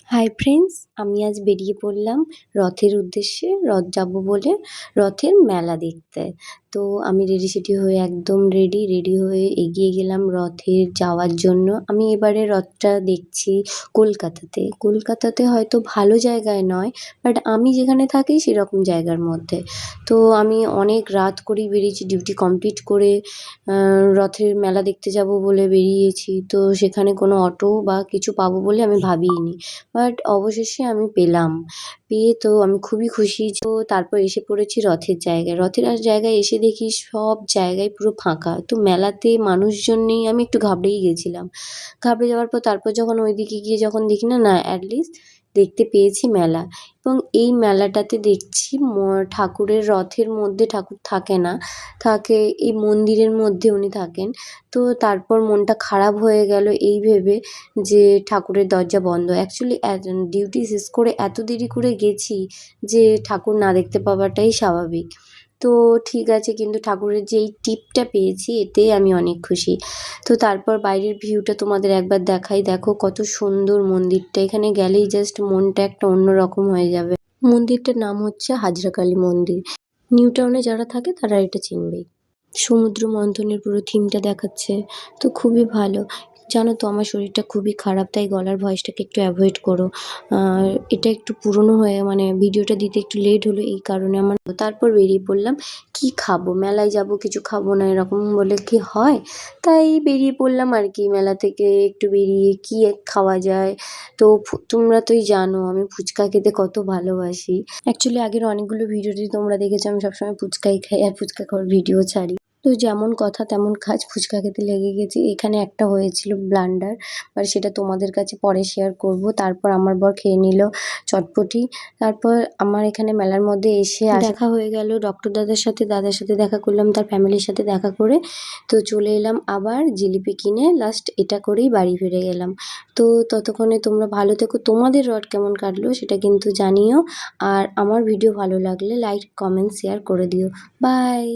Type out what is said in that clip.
Hi friends, আমি আজ বেরিয়ে পড়লাম রথের উদ্দেশ্যে। রথ যাবো বলে, রথের মেলা দেখতে। তো আমি রেডি-সেডি হয়ে একদম রেডি হয়ে এগিয়ে গেলাম রথের যাওয়ার জন্য। আমি এবারে রথটা দেখছি কলকাতাতে। কলকাতাতে হয়তো ভালো জায়গায় নয়, বাট আমি যেখানে থাকি সেরকম জায়গার মধ্যে। তো আমি অনেক রাত করেই বেরিয়েছি, ডিউটি কমপ্লিট করে রথের মেলা দেখতে যাবো বলে বেরিয়েছি। তো সেখানে কোনো অটো বা কিছু পাবো বলে আমি ভাবিইনি। বাট অবশেষে আমি পেলাম। পেয়ে তো আমি খুবই খুশি। তো তারপর এসে পড়েছি রথের জায়গায়। রথের জায়গায় এসে দেখি সব জায়গায় পুরো ফাঁকা। তো মেলাতে মানুষজন নেই, আমি একটু ঘাবড়েই গেছিলাম। ঘাবড়ে যাওয়ার পর তারপর যখন ওইদিকে গিয়ে যখন দেখি না at least দেখতে পেয়েছি মেলা। এবং এই মেলাটাতে দেখছি ঠাকুরের রথের মধ্যে ঠাকুর থাকে না, থাকে এই মন্দিরের মধ্যে উনি থাকেন। তো তারপর মনটা খারাপ হয়ে গেল এই ভেবে যে ঠাকুরের দরজা বন্ধ। অ্যাকচুয়ালি ডিউটি শেষ করে এত দেরি করে গেছি যে ঠাকুর না দেখতে পাওয়াটাই স্বাভাবিক। তো ঠিক আছে, কিন্তু ঠাকুরের যে এই টিপটা পেয়েছি এতেই আমি অনেক খুশি। তো তারপর বাইরের ভিউটা তোমাদের একবার দেখাই। দেখো কত সুন্দর মন্দিরটা। এখানে গেলেই জাস্ট মনটা একটা অন্যরকম হয়ে যাবে। মন্দিরটার নাম হচ্ছে হাজরাকালী মন্দির। নিউ টাউনে যারা থাকে তারা এটা চিনবেই। সমুদ্র মন্থনের পুরো থিমটা দেখাচ্ছে। তো খুবই ভালো। জানো তো আমার শরীরটা খুবই খারাপ, তাই গলার ভয়েসটাকে একটু অ্যাভয়েড করো। আর এটা একটু পুরনো হয়ে ভিডিওটা দিতে একটু লেট হলো এই কারণে আমার। তারপর বেরিয়ে পড়লাম। কি খাবো? মেলায় যাবো কিছু খাবো না এরকম বলে কি হয়? তাই বেরিয়ে পড়লাম আর কি মেলা থেকে একটু বেরিয়ে কি খাওয়া যায়। তো তোমরা তোই জানো আমি ফুচকা খেতে কত ভালোবাসি। অ্যাকচুয়ালি আগের অনেকগুলো ভিডিওতে তোমরা দেখেছো আমি সবসময় ফুচকাই খাই আর ফুচকা খাওয়ার ভিডিও ছাড়ি। তো যেমন কথা তেমন কাজ, ফুচকা খেতে লেগে গেছি। এখানে একটা হয়েছিল ব্লান্ডার, বাট সেটা তোমাদের কাছে পরে শেয়ার করব। তারপর আমার বর খেয়ে নিল চটপটি। তারপর আমার এখানে মেলার মধ্যে এসে দেখা হয়ে গেল ডক্টর দাদার সাথে। দাদার সাথে দেখা করলাম, তার ফ্যামিলির সাথে দেখা করে তো চলে এলাম আবার জিলিপি কিনে। লাস্ট এটা করেই বাড়ি ফিরে গেলাম। তো ততক্ষণে তোমরা ভালো থেকো। তোমাদের রথ কেমন কাটলো সেটা কিন্তু জানিও। আর আমার ভিডিও ভালো লাগলে লাইক, কমেন্ট, শেয়ার করে দিও। বাই।